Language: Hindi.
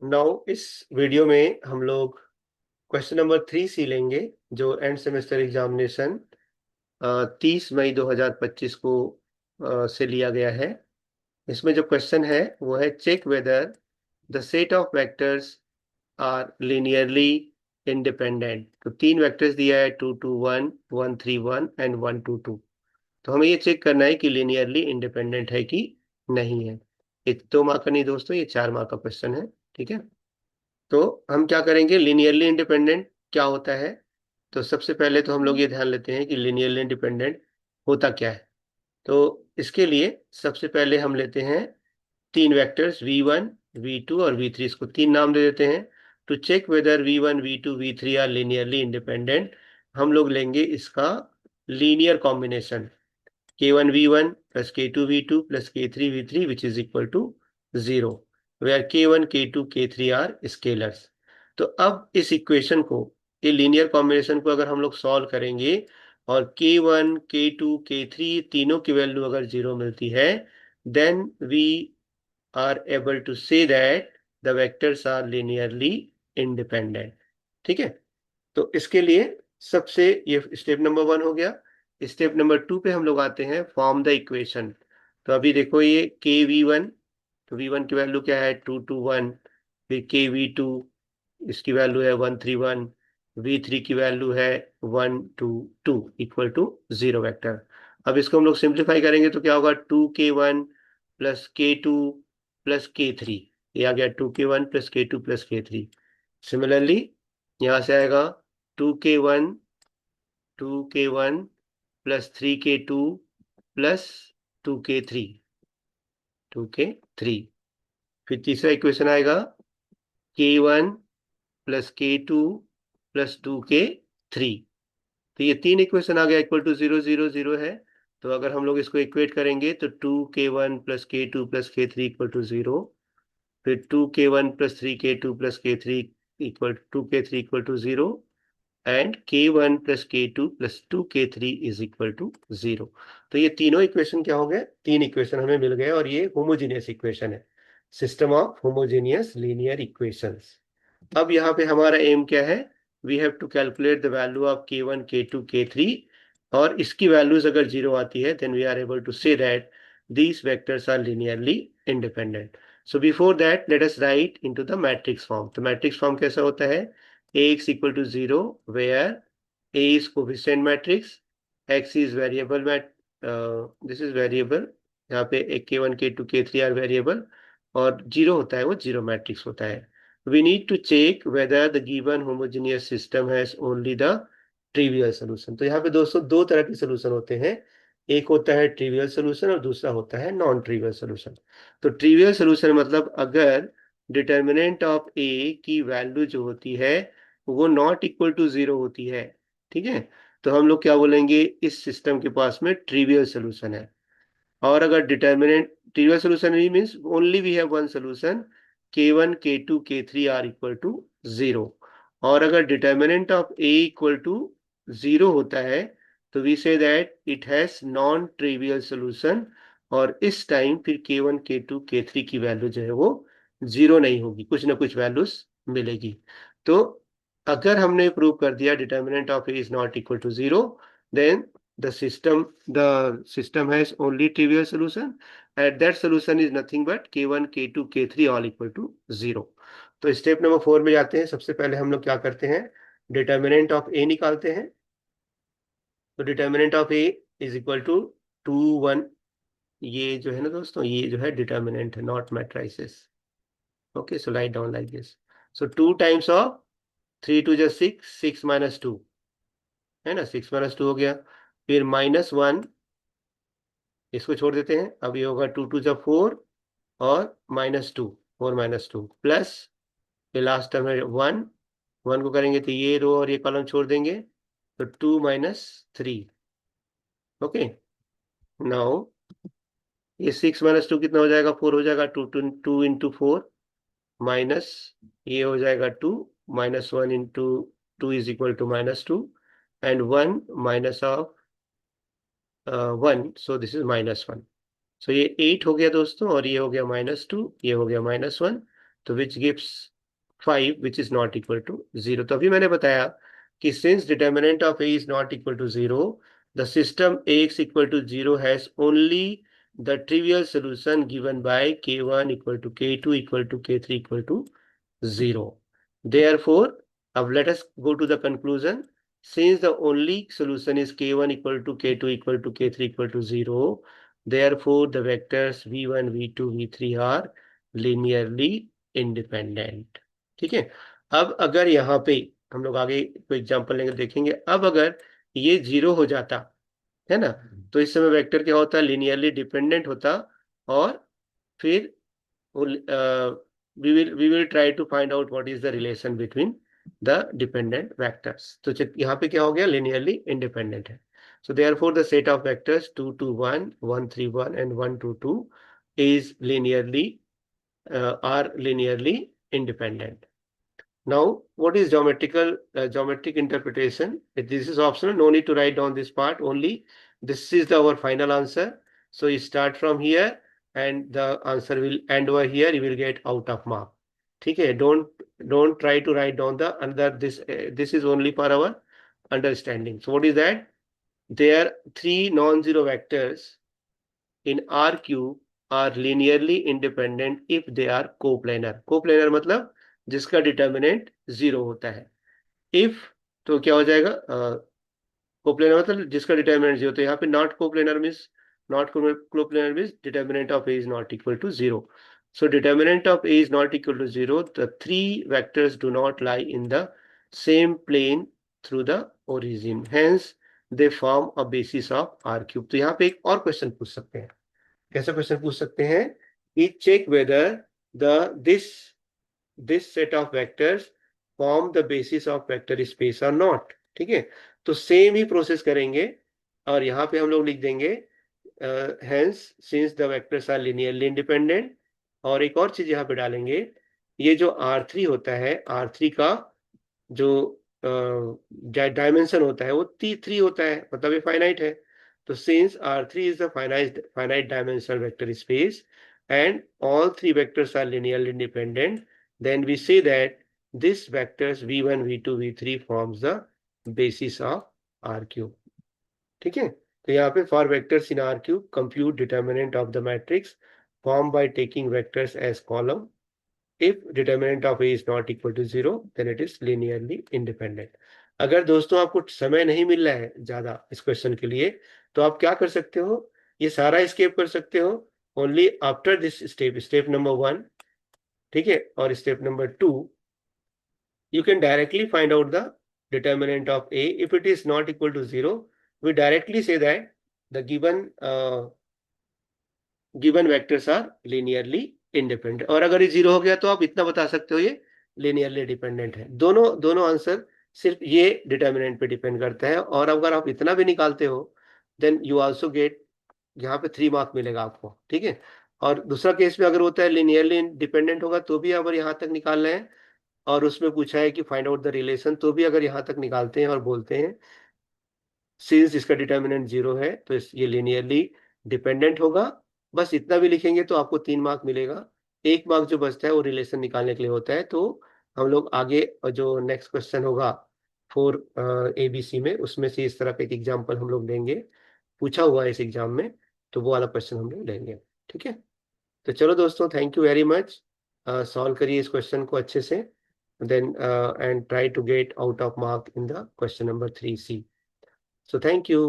नाउ इस वीडियो में हम लोग क्वेश्चन नंबर 3C लेंगे, जो एंड सेमेस्टर एग्जामिनेशन 30 मई 2025 को से लिया गया है। इसमें जो क्वेश्चन है वो है, check whether the set of vectors are linearly independent. तो तीन वेक्टर्स दिया है, 2 2 1, 1 3 1 एंड 1 2 2। तो हमें ये चेक करना है कि लिनियरली इंडिपेंडेंट है कि नहीं है। ये 2 मार्क का नहीं दोस्तों, ये 4 मार्क का क्वेश्चन है। ठीक है, तो हम क्या करेंगे, लीनियरली इंडिपेंडेंट क्या होता है। तो सबसे पहले तो हम लोग ये ध्यान लेते हैं कि लीनियरली इंडिपेंडेंट होता क्या है। तो इसके लिए सबसे पहले हम लेते हैं तीन वेक्टर्स v1, v2 और v3। इसको तीन नाम दे देते हैं। To check whether v1, v2, v3 are linearly independent, हम लोग लेंगे इसका linear combination k1 v1 plus k2 v2 plus k3 v3 which is equal to 0, where k1 k2 k3 are scalars। तो अब इस इक्वेशन को, ये लीनियर कॉम्बिनेशन को अगर हम लोग सॉल्व करेंगे और k1 k2 k3 तीनों की वैल्यू अगर 0 मिलती है, then we are able to say that the vectors are linearly independent. ठीक है, तो इसके लिए सबसे ये स्टेप नंबर 1 हो गया। स्टेप नंबर 2 पे हम लोग आते हैं, फॉर्म द इक्वेशन। तो अभी देखो ये k v1, तो v1 की वैल्यू क्या है, 2 2 1। फिर k v2, इसकी वैल्यू है 1 3 1। v3 की वैल्यू है 1 2 2 इक्वल टू 0 वेक्टर। अब इसको हम लोग सिंप्लीफाई करेंगे तो क्या होगा, 2k1 plus k2 plus k3। ये आ गया 2k1 plus k2 plus k3। Similarly यहाँ से आएगा 2k1 2k1 plus 3k2 plus 2k3 2k3। फिर तीसरा इक्वेशन आएगा k1 plus k2 plus 2k3। तो ये तीन इक्वेशन आ गया इक्वल टू 0 0 0 है। तो अगर हम लोग इसको इक्वेट करेंगे तो 2k1 plus k2 plus k3 equal to 0। फिर 2k1 plus 3k2 plus k3 equal 2k3 equal to 0 and k1 plus k2 plus 2k3 is equal to 0। तो ये तीनों इक्वेशन क्या हो गए, तीन इक्वेशन हमें मिल गए और ये होमोजीनियस इक्वेशन है, system of homogeneous linear equations. अब यहाँ पे हमारा एम क्या है, we have to calculate the value of k1 k2 k3, और इसकी वैल्यूज अगर 0 आती है then we are able to say that these vectors are linearly independent. So before that let us write into the matrix form. तो मैट्रिक्स फॉर्म कैसा होता है, Ax equal to 0 where A is coefficient matrix, X is variable this is variable। यहाँ पे k1 k2 k3 are variable, और 0 होता है वो जीरो मैट्रिक्स होता है। We need to check whether the given homogeneous system has only the trivial solution। तो यहाँ पे दोस्तों दो तरह के सोल्यूशन होते हैं, एक होता है ट्रिवियल सोल्यूशन और दूसरा होता है नॉन ट्रिवियल सोल्यूशन। तो ट्रिवियल सोल्यूशन मतलब अगर डिटर्मिनेंट ऑफ ए की वैल्यू जो होती है वो नॉट इक्वल टू 0 होती है, ठीक है, तो हम लोग क्या बोलेंगे, इस सिस्टम के पास में ट्रिवियल सोल्यूशन है। और अगर determinant trivial solution means only we have one solution, k1 k2 k3 are equal to 0। और अगर determinant of a equal to 0 होता है तो we say that it has non trivial solution, और इस टाइम फिर k1 k2 k3 की वैल्यू जो है वो 0 नहीं होगी, कुछ ना कुछ वैल्यूज मिलेगी। तो अगर हमने प्रूव कर दिया determinant of a is not equal to 0, then the system has only trivial solution, and that solution is nothing but k1 k2 k3 all equal to 0। तो स्टेप नंबर 4 में जाते हैं। सबसे पहले हम लोग क्या करते हैं, डिटर्मिनेंट ऑफ ए निकालते हैं। तो determinant of A is equal to 2 1। ये जो है ना दोस्तों, ये जो है डिटर्मिनेंट है, not matrices. Okay, so write down like this. So 2 times of 3 2 जा 6, 6 माइनस 2 है ना, 6 माइनस 2 हो गया। फिर -1, इसको छोड़ देते हैं। अब ये होगा 2 2 जा 4 और -2, 4 -2 प्लस ये लास्ट टर्म है 1, 1 को करेंगे तो ये रो और ये कॉलम छोड़ देंगे, तो 2 -3। ओके, नाउ ये 6 -2 कितना हो जाएगा, 4 हो जाएगा। 2 2 2 इंटू 4 माइनस ये हो जाएगा 2, -1 into 2 is equal to -2 and 1 minus of 1, so this is -1। So ये 8 हो गया दोस्तों, और ये हो गया -2, ये हो गया -1। तो which gives 5 which is not equal to 0। तो अभी मैंने बताया कि since determinant of A is not equal to 0, the system Ax equal to 0 has only the trivial solution given by k1 equal to k2 equal to k3 equal to 0. Therefore, now let us go to the conclusion. Since the only solution is k1 equal to k2 equal to k3 equal to 0, therefore the vectors v1, v2, v3 are linearly independent. ठीक है। अब अगर यहाँ पे हम लोग आगे कोई एग्जांपल लेंगे, देखेंगे। अब अगर ये 0 हो जाता है ना, तो इस समय वेक्टर क्या होता, लिनियरली डिपेंडेंट होता। और फिर we will try to find out what is the relation between the dependent vectors। तो यहाँ पे क्या हो गया, linearly independent है। So therefore the set of vectors 2 2 1 1 3 1 and 1 2 2 is linearly are linearly independent। Now, what is geometric interpretation? This is optional. No need to write down this part. Only this is our final answer. So you start from here, and the answer will end over here. You will get out of mark. ठीक है। Don't try to write down the another. This is only for our understanding. So what is that? There are three non-zero vectors in R cube are linearly independent if they are coplanar। coplanar मतलब जिसका डिटर्मिनेंट 0 होता है। इफ तो क्या हो जाएगा, कोप्लेनर मतलब जिसका डिटर्मिनेंट 0। तो यहाँ पे not coplanar means not coplanar means determinant of A is not equal to 0। So determinant of A is not equal to 0. The three vectors do not lie in the same plane through the origin. Hence, they form a basis of R cube। तो यहाँ पे एक और क्वेश्चन पूछ सकते हैं। कैसा क्वेश्चन पूछ सकते हैं कि check whether this set of vectors form the basis of vector space or not। ठीक है। तो सेम ही प्रोसेस करेंगे और यहाँ पे हम लोग लिख देंगे hence since the vectors are linearly independent। और एक और चीज यहाँ पे डालेंगे, ये जो R3 होता है, R3 का जो डायमेंशन होता है वो T3 होता है, मतलब ये फाइनाइट है। तो since R3 is the finite dimensional vector space and all three vectors are linearly independent, then we say that this vectors v1 v2 v3 forms the basis of R cube। ठीक है। तो यहाँ पे for vectors in R cube compute determinant of the matrix formed by taking vectors as column। If determinant of A is not equal to 0, then it is linearly independent। अगर दोस्तों आपको समय नहीं मिल रहा है ज्यादा इस क्वेश्चन के लिए, तो आप क्या कर सकते हो, ये सारा स्केप कर सकते हो only after this step number 1। ठीक है। और step number 2, you can directly find out the determinant of A। If it is not equal to 0, we directly say that the given vectors are linearly independent। और अगर ये 0 हो गया तो आप इतना बता सकते हो ये linearly dependent है। दोनों आंसर सिर्फ ये डिटर्मिनेंट पे डिपेंड करता है। और अगर आप इतना भी निकालते हो देन यू आल्सो गेट, यहाँ पे 3 मार्क मिलेगा आपको। ठीक है। और दूसरा केस में अगर होता है लिनियरली डिपेंडेंट होगा तो भी अगर यहाँ तक निकाल रहे हैं और उसमें पूछा है कि फाइंड आउट द रिलेशन, तो भी अगर यहाँ तक निकालते हैं और बोलते हैं सिंस इसका डिटर्मिनेंट 0 है तो ये लिनियरली डिपेंडेंट होगा, बस इतना भी लिखेंगे तो आपको 3 मार्क मिलेगा। 1 मार्क जो बचता है वो रिलेशन निकालने के लिए होता है। तो हम लोग आगे जो नेक्स्ट क्वेश्चन होगा 4 ABC में, उसमें से इस तरह का एक एग्जाम्पल हम लोग लेंगे, पूछा हुआ है इस एग्जाम में, तो वो वाला क्वेश्चन हम लोग लेंगे। ठीक है। तो चलो दोस्तों, thank you very much. Solve करिए इस क्वेश्चन को अच्छे से, then and try to get out of mark in the question number 3C। So thank you.